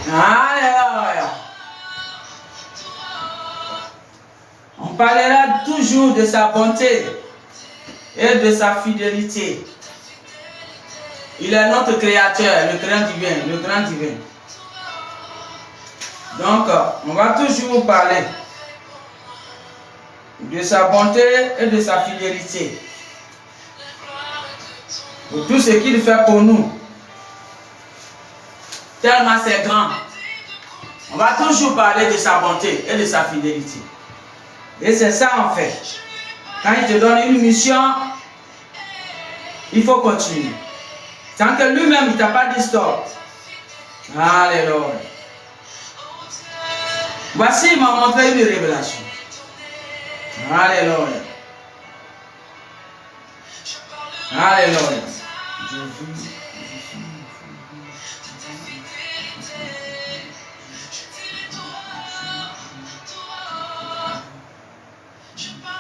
Alléluia. On parlera toujours de sa bonté et de sa fidélité. Il est notre créateur, le grand divin, le grand divin. Donc, on va toujours parler de sa bonté et de sa fidélité. Pour tout ce qu'il fait pour nous. Tellement c'est grand. On va toujours parler de sa bonté et de sa fidélité. Et c'est ça en fait. Quand il te donne une mission, il faut continuer. Tant que lui-même, il ne t'a pas dit stop. Alléluia. Voici, il m'a montré une révélation. Alléluia. Alléluia.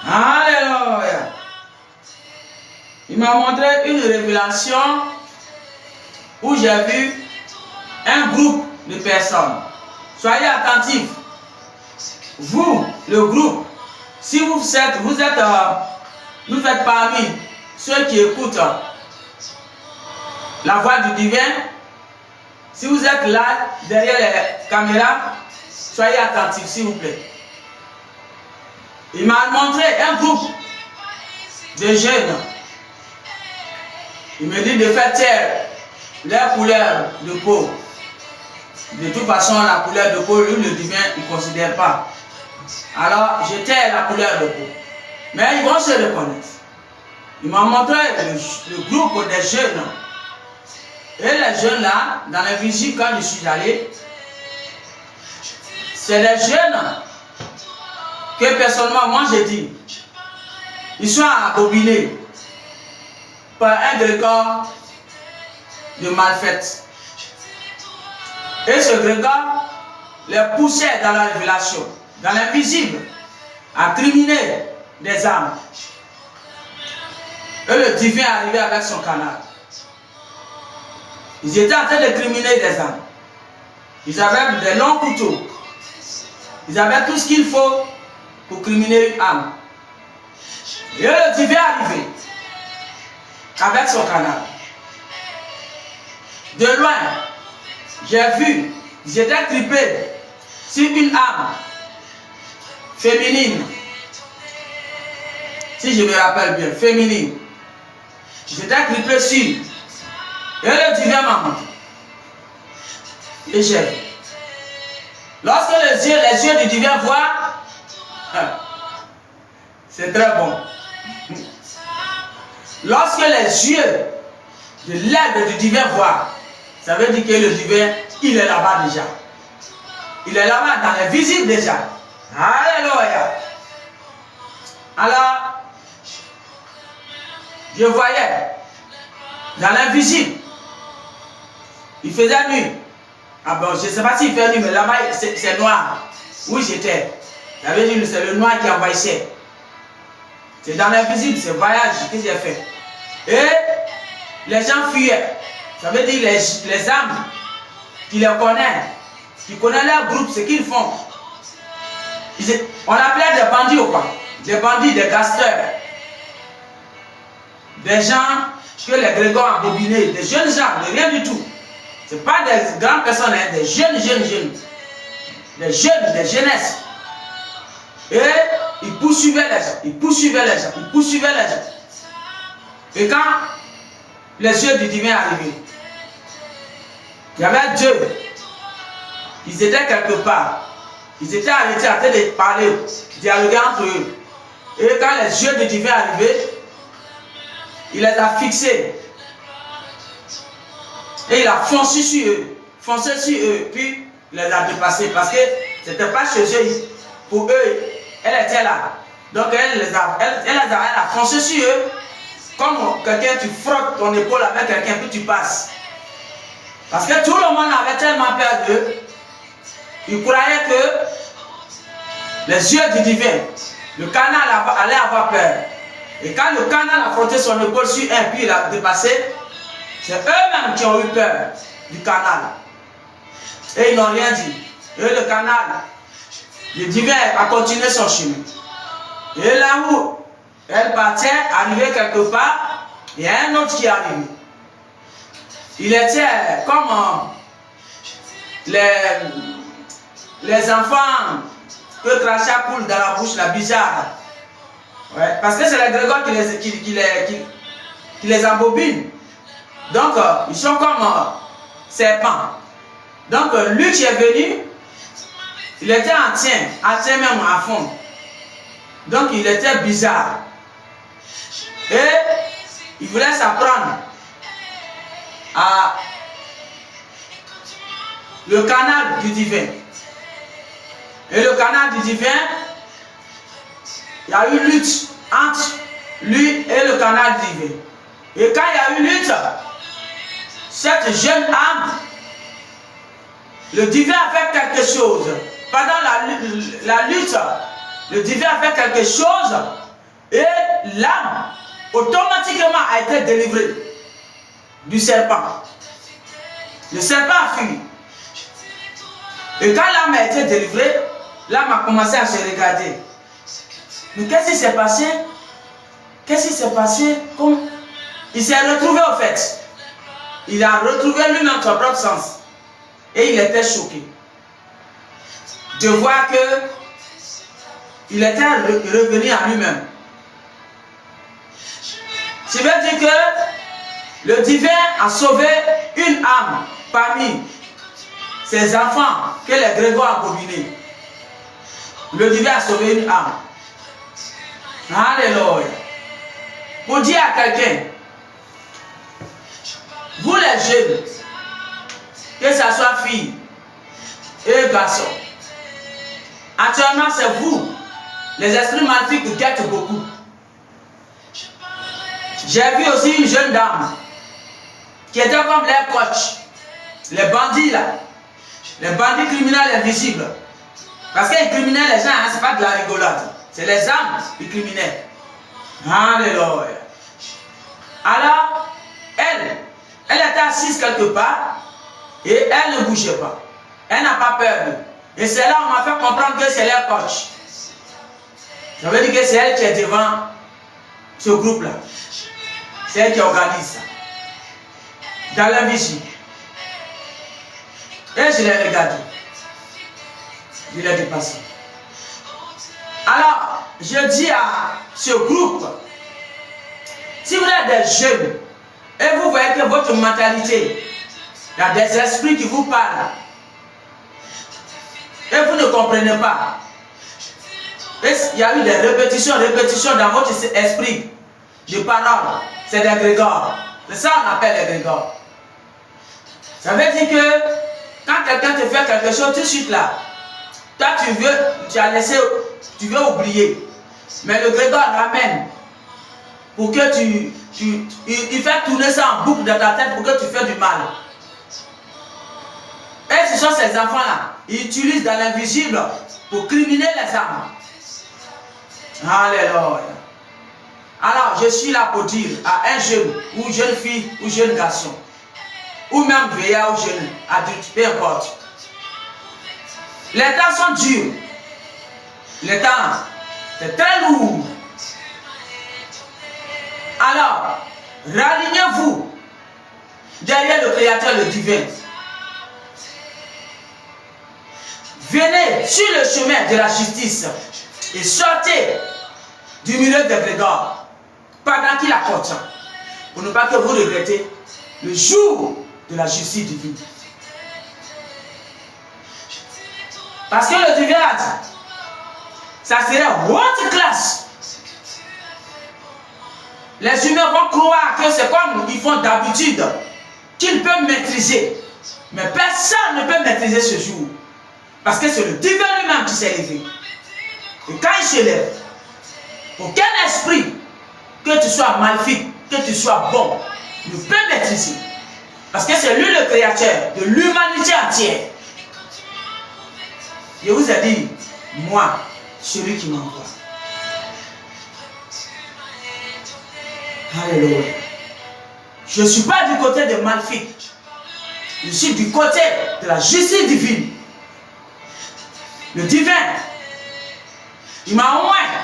Alléluia. Il m'a montré une révélation où j'ai vu un groupe de personnes. Soyez attentifs. Vous, le groupe, si vous faites parmi ceux qui écoutent la voix du divin, si vous êtes là, derrière les caméras, soyez attentifs, s'il vous plaît. Il m'a montré un groupe de jeunes. Il me dit de faire taire leur couleur de peau. De toute façon, la couleur de peau, lui, le divin, il ne considère pas. Alors, je tais la couleur de peau. Mais ils vont se reconnaître. Il m'a montré le groupe des jeunes. Et les jeunes là, dans la visite, quand je suis allé, c'est les jeunes que personnellement, moi j'ai dit, ils sont abobinés par un grégor de malfaites. Et ce grégor les poussait dans la révélation, dans l'invisible, à criminer des âmes. Et le divin est arrivé avec son canard. Ils étaient en train de criminer des âmes. Ils avaient des longs couteaux. Ils avaient tout ce qu'il faut pour criminer une âme. Et le divin est arrivé avec son canard. De loin, j'ai vu, ils étaient trippés sur une âme féminine. Si je me rappelle bien, féminine. J'étais trippé sur. Et le divin m'a montré. Et j'ai vu. Lorsque les yeux du divin voient, c'est très bon. Lorsque les yeux de l'aigle du divin voient, ça veut dire que le divin, il est là-bas déjà. Il est là-bas dans les visibles déjà. Alléluia. Alors, je voyais dans l'invisible, il faisait nuit. Ah bon, je ne sais pas s'il fait nuit, mais là-bas, c'est noir. Où j'étais. Ça veut dire que c'est le noir qui envahissait. C'est dans l'invisible, c'est voyage que j'ai fait. Et les gens fuyaient. Ça veut dire les âmes qui les connaissent, qui connaissent leur groupe, ce qu'ils font. On appelait des bandits ou pas? Des bandits, des gasteurs. Des gens que les grégores ont bobinés, des jeunes gens, de rien du tout. Ce n'est pas des grandes personnes, hein, des jeunes. Des jeunes, des jeunesses. Et ils poursuivaient les gens. Et quand les yeux du divin arrivaient, il y avait Dieu. Ils étaient quelque part. Ils étaient arrêtés en train de parler, dialoguer entre eux. Et quand les yeux du divin arrivaient, il les a fixés. Et il a foncé sur eux, puis il les a dépassés parce que ce n'était pas chez eux. Pour eux, elle était là. Donc elle a foncé sur eux. Comme quelqu'un, tu frottes ton épaule avec quelqu'un, puis tu passes. Parce que tout le monde avait tellement peur d'eux. Ils croyaient que les yeux du divin, le canal allait avoir peur. Et quand le canal a frotté son épaule sur un, puis il a dépassé, c'est eux-mêmes qui ont eu peur du canal. Et ils n'ont rien dit. Et le canal, le divin a continué son chemin. Et là où elle partait, arrivée quelque part, il y a un autre qui est arrivé. Il était comme les enfants que crachat coule dans la bouche, la bizarre. Ouais, parce que c'est la Grégor qui les embobine. Donc, ils sont comme serpents. Donc, lui qui est venu, il était entier même à fond. Donc, il était bizarre. Et il voulait s'apprendre à le canal du divin. Et le canal du divin, il y a eu lutte entre lui et le canal divin. Et quand il y a eu lutte, cette jeune âme, le divin a fait quelque chose. Pendant la lutte, le divin a fait quelque chose et l'âme automatiquement a été délivrée du serpent. Le serpent a fui. Et quand l'âme a été délivrée, l'âme a commencé à se regarder. Mais qu'est-ce qui s'est passé? Qu'est-ce qui s'est passé? Il s'est retrouvé au fait. Il a retrouvé lui-même son propre sens. Et il était choqué de voir que il était revenu à lui-même. Je veux dire que le divin a sauvé une âme parmi ses enfants que les Grégoires ont abominés. Le divin a sauvé une âme. Alléluia. Pour dire à quelqu'un, vous les jeunes, que ce soit filles et garçons, actuellement c'est vous, les esprits maléfiques qui guettent beaucoup. J'ai vu aussi une jeune dame qui était comme les coachs, les bandits là, les bandits criminels invisibles. Parce qu'ils criminaient les gens, hein, c'est pas de la rigolade. C'est les âmes qui criminaient. Alléluia. Alors, elle était assise quelque part et elle ne bougeait pas. Elle n'a pas peur. Et c'est là qu'on m'a fait comprendre que c'est leur coach. Ça veut dire que c'est elle qui est devant ce groupe-là. C'est elle qui organise ça. Dans l'invisible. Et je l'ai regardé. Je l'ai dépassé. Alors, je dis à ce groupe, si vous êtes des jeunes, et vous voyez que votre mentalité, il y a des esprits qui vous parlent, et vous ne comprenez pas, et il y a eu des répétitions dans votre esprit, de paroles, c'est des grégores. C'est ça qu'on appelle les grégores. Ça veut dire que quand quelqu'un te fait quelque chose, tout de suite là, toi tu as laissé, tu veux oublier. Mais le grégor ramène pour que il fait tourner ça en boucle dans ta tête pour que tu fasses du mal. Et ce sont ces enfants-là, ils utilisent dans l'invisible pour criminer les âmes. Alléluia. Alors, je suis là pour dire à un jeune, ou jeune fille, ou jeune garçon, ou même vieillard ou jeune adulte, peu importe. Les temps sont durs. Les temps, c'est très lourd. Alors, ralignez-vous derrière le Créateur, le divin. Venez sur le chemin de la justice et sortez du milieu des grégores pendant qu'il apporte, pour ne pas que vous regrettez le jour de la justice divine. Parce que le divin a dit, ça serait haute classe. Les humains vont croire que c'est comme ils font d'habitude, qu'ils peuvent maîtriser. Mais personne ne peut maîtriser ce jour. Parce que c'est le divin lui-même qui s'est levé. Et quand il se lève, aucun esprit, que tu sois maléfique, que tu sois bon, ne peut maîtriser. Parce que c'est lui le créateur de l'humanité entière. Je vous ai dit, moi, celui qui m'envoie. Alléluia. Je ne suis pas du côté des maléfiques. Je suis du côté de la justice divine. Le divin, il m'a oint,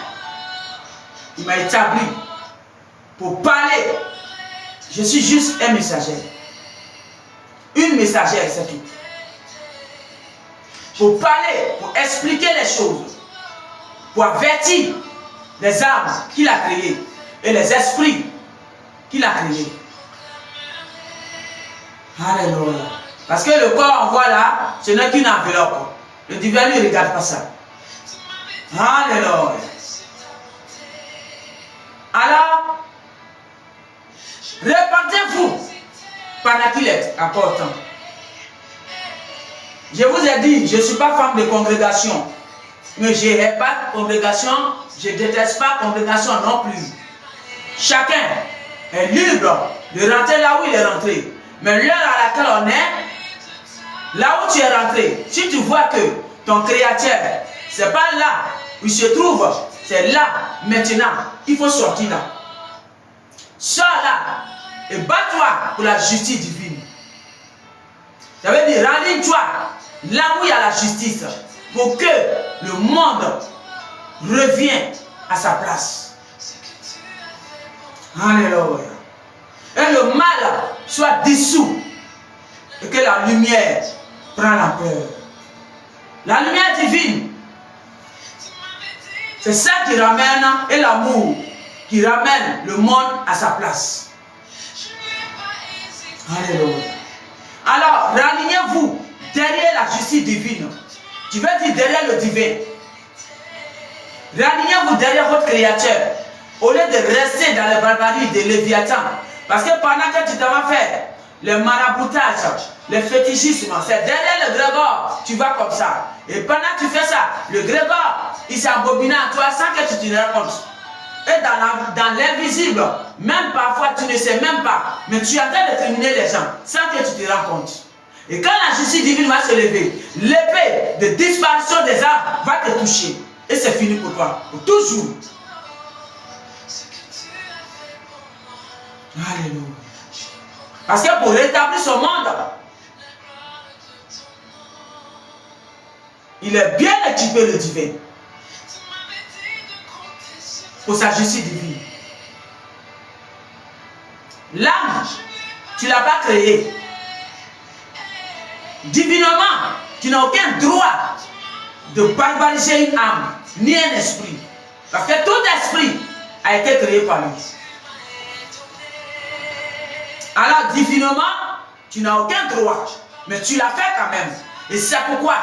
il m'a établi pour parler. Je suis juste un messager. Une messagère, c'est tout. Pour parler, pour expliquer les choses, pour avertir les âmes qu'il a créées et les esprits qu'il a créés. Alléluia. Parce que le corps, on voit là, ce n'est qu'une enveloppe. Le divin ne regarde pas ça. Alléluia. Alors, répandez-vous pendant qu'il est encore temps. Je vous ai dit, je ne suis pas femme de congrégation. Mais je n'ai pas de congrégation, je ne déteste pas la congrégation non plus. Chacun est libre de rentrer là où il est rentré. Mais l'heure à laquelle on est, là où tu es rentré, si tu vois que ton créateur, ce n'est pas là où il se trouve, c'est là, maintenant, il faut sortir là. Sors là et bats-toi pour la justice divine. Ça veut dire, ralligne-toi là où il y a la justice pour que le monde revienne à sa place. Alléluia. Et le mal soit dissous et que la lumière prend l'ampleur. La lumière divine, c'est ça qui ramène, et l'amour qui ramène le monde à sa place. Alléluia. Alors, ralignez-vous derrière la justice divine. Tu veux dire derrière le divin. Ralignez-vous derrière votre créateur. Au lieu de rester dans les barbaries de Léviathan. Parce que pendant que tu t'en vas faire le maraboutages, le fétichisme, c'est derrière le grégor, tu vas comme ça. Et pendant que tu fais ça, le grégor, il s'est abominé à toi sans que tu te rends compte. Et dans l'invisible, même parfois tu ne sais même pas, mais tu es en train de terminer les gens sans que tu te rends compte. Et quand la justice divine va se lever, l'épée de disparition des âmes va te toucher. Et c'est fini pour toi, pour toujours. Alléluia. Parce que pour rétablir ce monde, il est bien équipé, le divin, pour sa justice divine. L'âme, tu ne l'as pas créée. Divinement, tu n'as aucun droit de barbariser une âme, ni un esprit. Parce que tout esprit a été créé par lui. Alors, divinement, tu n'as aucun droit, mais tu l'as fait quand même. Et c'est pourquoi,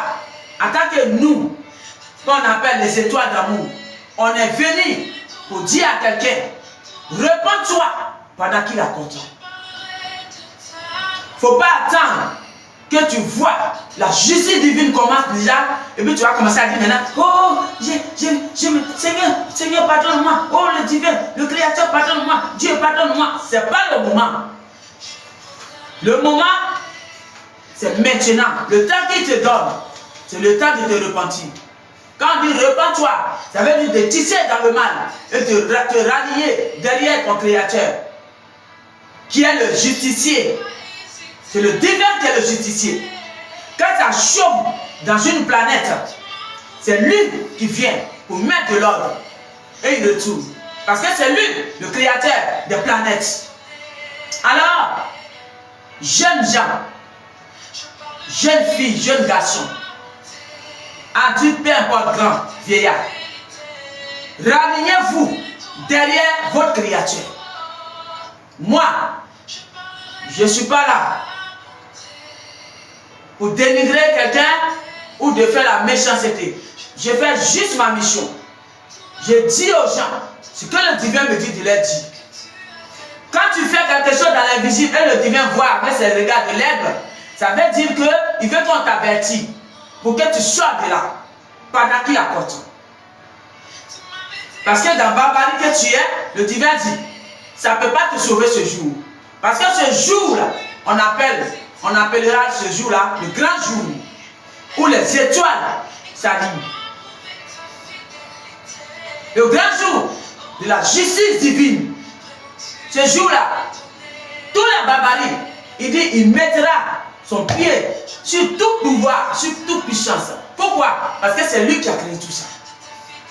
en tant que nous, qu'on appelle les étoiles d'amour, on est venu pour dire à quelqu'un, réponds-toi pendant qu'il a content. Il ne faut pas attendre que tu vois la justice divine commence déjà, et puis tu vas commencer à dire maintenant, oh, Seigneur, pardonne-moi, oh, le divin, le créateur, pardonne-moi, Dieu, pardonne-moi. Ce n'est pas le moment. Le moment, c'est maintenant. Le temps qu'il te donne, c'est le temps de te repentir. Quand on dit repens-toi, ça veut dire de tisser dans le mal et de te rallier derrière ton créateur, qui est le justicier. C'est le divin qui est le justicier. Quand ça chauffe dans une planète, c'est lui qui vient pour mettre de l'ordre et il retourne. Parce que c'est lui le créateur des planètes. Alors, jeunes gens, jeunes filles, jeunes garçons, adultes, peu importe, grand, vieillard, ralignez-vous derrière votre créature. Moi, je ne suis pas là pour dénigrer quelqu'un ou de faire la méchanceté. Je fais juste ma mission. Je dis aux gens ce que le divin me dit de leur dire. Quand tu fais quelque chose dans l'invisible et le divin voit avec ses regards de l'aigle, ça veut dire qu'il veut qu'on t'avertisse pour que tu sortes de là pendant qu'il apporte. Parce que dans la barbarie que tu es, le divin dit, ça ne peut pas te sauver ce jour. Parce que ce jour-là, on appellera ce jour-là le grand jour où les étoiles s'alignent. Le grand jour de la justice divine. Ce jour-là, toute la barbarie, il dit, il mettra son pied sur tout pouvoir, sur toute puissance. Pourquoi? Parce que c'est lui qui a créé tout ça.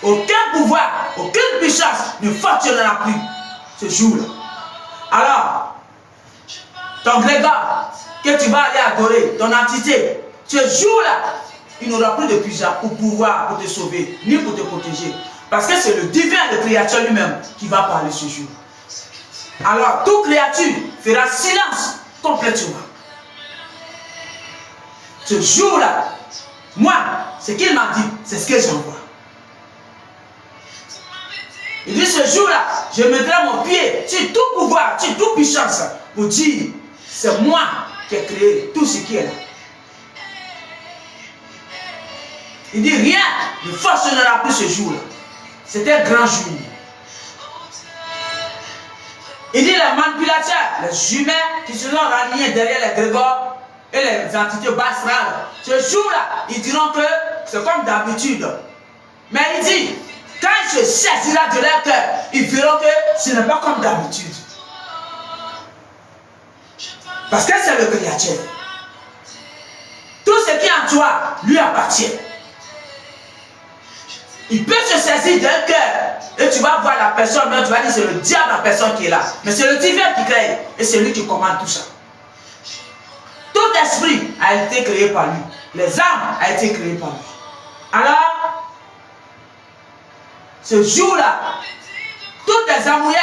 Aucun pouvoir, aucune puissance ne fonctionnera plus ce jour-là. Alors, ton grégor que tu vas aller adorer, ton entité, ce jour-là, il n'aura plus de puissance ou pouvoir pour te sauver, ni pour te protéger. Parce que c'est le divin, le créateur lui-même, qui va parler ce jour. Alors, toute créature fera silence complètement. Ce jour-là, moi, ce qu'il m'a dit, c'est ce que j'envoie. Il dit ce jour-là, je mettrai mon pied sur tout pouvoir, sur toute puissance, pour dire, c'est moi qui ai créé tout ce qui est là. Il dit, rien ne fonctionnera plus ce jour-là. C'est un grand jour. Il dit, les manipulateurs, les humains qui se sont ralliés derrière les grégores et les entités bastrales, ce jour-là, ils diront que c'est comme d'habitude. Mais il dit, quand il se saisira de leur cœur, ils verront que ce n'est pas comme d'habitude. Parce que c'est le créateur. Tout ce qui est en toi lui appartient. Il peut se saisir d'un cœur et tu vas voir la personne, mais tu vas dire c'est le diable la personne qui est là. Mais c'est le divin qui crée et c'est lui qui commande tout ça. Tout esprit a été créé par lui. Les âmes ont été créées par lui. Alors, ce jour-là, toutes tes amourières,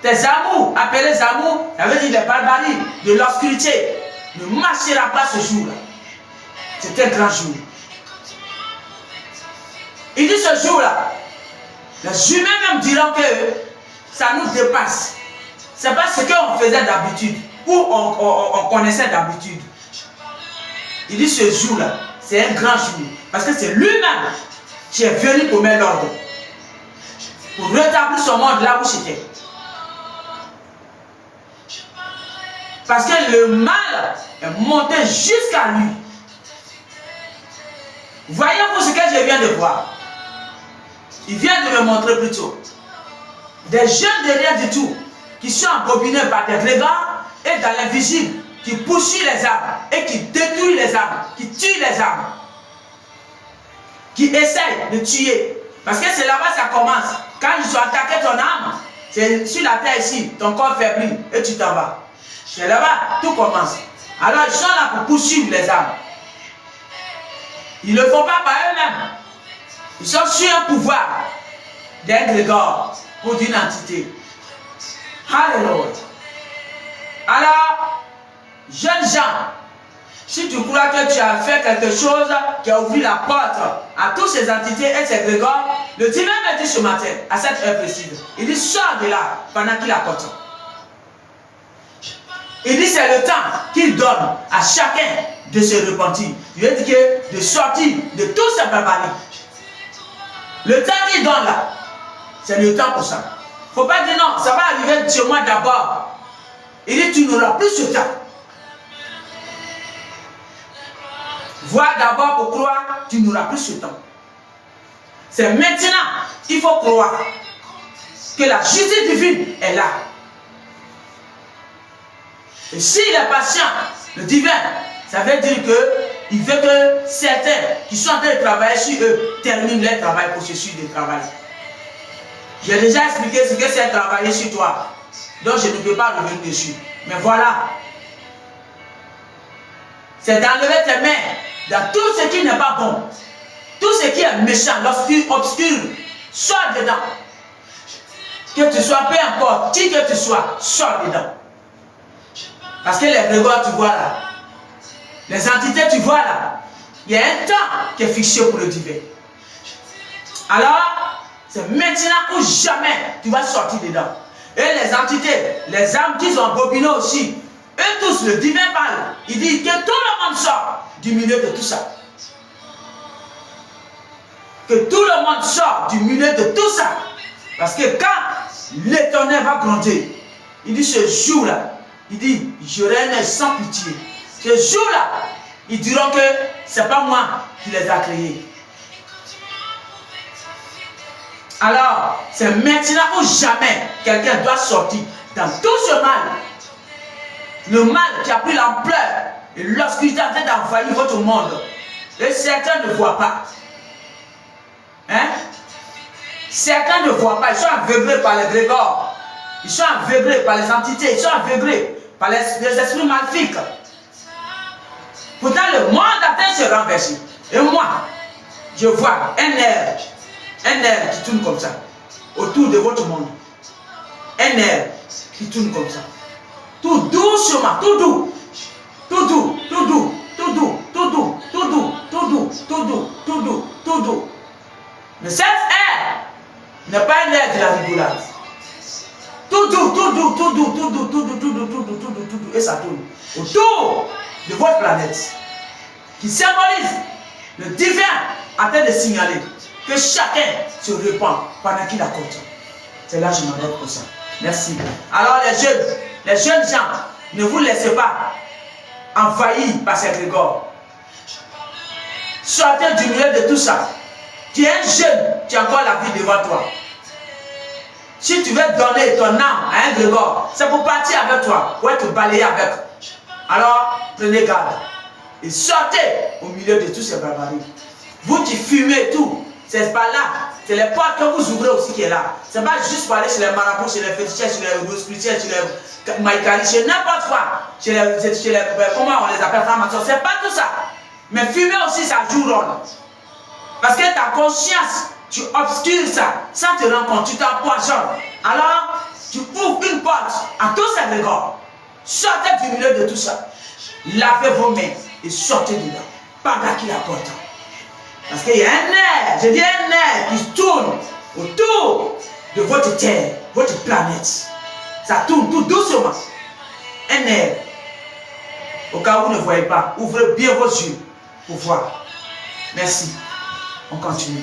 tes amours, appelés amours, ça veut dire les barbaries de l'obscurité, ne marchera pas ce jour-là. C'est un grand jour. Il dit ce jour-là, les humains même diront que ça nous dépasse. Ce n'est pas ce qu'on faisait d'habitude ou on connaissait d'habitude. Il dit ce jour-là, c'est un grand jour. Parce que c'est lui-même qui est venu pour mettre l'ordre. Pour rétablir son monde là où c'était. Parce que le mal est monté jusqu'à lui. Voyez-vous ce que je viens de voir. Il vient de me montrer plus tôt. Des jeunes de rien du tout, qui sont embobinés par des grégores et dans l'invisible, qui poursuivent les âmes et qui détruisent les âmes, qui tuent les âmes, qui essayent de tuer. Parce que c'est là-bas que ça commence. Quand ils ont attaqué ton âme, c'est sur la terre ici, ton corps faiblit et tu t'en vas. C'est là-bas, tout commence. Alors ils sont là pour poursuivre les âmes. Ils ne le font pas par eux-mêmes. Ils sont sur un pouvoir d'un grégor ou d'une entité. Alléluia. Alors, jeunes gens, si tu crois que tu as fait quelque chose qui a ouvert la porte à toutes ces entités et ces grégores, le divin m'a dit ce matin, à cette heure précise, il dit sors de là pendant qu'il apporte. Il dit c'est le temps qu'il donne à chacun de se repentir. Il veut dire de sortir de tous ces barbaries. Le temps qu'il donne là, c'est le temps pour ça. Il ne faut pas dire non, ça va arriver chez moi d'abord. Il dit tu n'auras plus ce temps. Vois d'abord pour croire, tu n'auras plus ce temps. C'est maintenant qu'il faut croire que la justice divine est là. Et s'il est patient, le divin, ça veut dire qu'il veut que certains qui sont en train de travailler sur eux terminent leur travail, processus de travail. J'ai déjà expliqué ce que c'est travailler sur toi. Donc je ne peux pas revenir dessus. Mais voilà. C'est d'enlever tes mains dans tout ce qui n'est pas bon. Tout ce qui est méchant, obscur, sors dedans. Que tu sois, peu importe, qui que tu sois, sors dedans. Parce que les grégores, tu vois là, les entités, tu vois là, il y a un temps qui est fixé pour le divin. Alors, c'est maintenant ou jamais tu vas sortir dedans. Et les entités, les âmes qui sont embobinés aussi, eux tous, le divin parle. Il dit que tout le monde sort du milieu de tout ça. Que tout le monde sort du milieu de tout ça. Parce que quand l'Éternel va grandir, il dit ce jour-là, il dit, je règne sans pitié. Ce jour-là, ils diront que ce n'est pas moi qui les a créés. Alors, c'est maintenant ou jamais quelqu'un doit sortir dans tout ce mal. Le mal qui a pris l'ampleur et l'obscurité en train d'envahir votre monde. Et certains ne voient pas. Hein? Certains ne voient pas. Ils sont aveuglés par les grégores. Ils sont aveuglés par les entités. Ils sont aveuglés par les esprits maléfiques. Pourtant, le monde atteint se renverser. Et moi, je vois un air qui tourne comme ça, autour de votre monde. Un air qui tourne comme ça. Tout doucement, tout doux. Tout doux, tout doux, tout doux, tout doux, tout doux, tout doux, tout doux, tout doux, tout doux. Mais cette air n'est pas un air de la rigolade. Tout doux, tout doux, tout doux, tout doux, tout doux, tout doux, tout doux, tout doux, tout doux. Et ça tourne autour de votre planète. Qui symbolise le divin en train de signaler que chacun se répand pendant qu'il accorde. C'est là que je m'arrête pour ça. Merci. Alors les jeunes gens, ne vous laissez pas envahir par ces grégores. Sortez du milieu de tout ça. Tu es un jeune, tu as encore la vie devant toi. Si tu veux donner ton âme à un grégor, c'est pour partir avec toi, pour être balayé avec. Alors, prenez garde. Et sortez au milieu de tous ces barbaries. Vous qui fumez tout, c'est pas là. C'est les portes que vous ouvrez aussi qui est là. C'est pas juste pour aller chez les marabouts, chez les féticheurs, chez les rosicruciens, chez les maïkalis, chez n'importe quoi. Chez les comment on les appelle, francs-maçons. C'est pas tout ça. Mais fumer aussi, ça joue rôle. Parce que ta conscience, tu obscures ça, sans te rendre compte, tu t'empoisonnes. Alors, tu ouvres une porte à tous ces grégores. Sortez du milieu de tout ça. Lavez vos mains et sortez dedans. Pendant qu'il apporte. Parce qu'il y a un air, je dis un air qui tourne autour de votre terre, votre planète. Ça tourne tout doucement. Un air. Au cas où vous ne voyez pas, ouvrez bien vos yeux pour voir. Merci. On continue.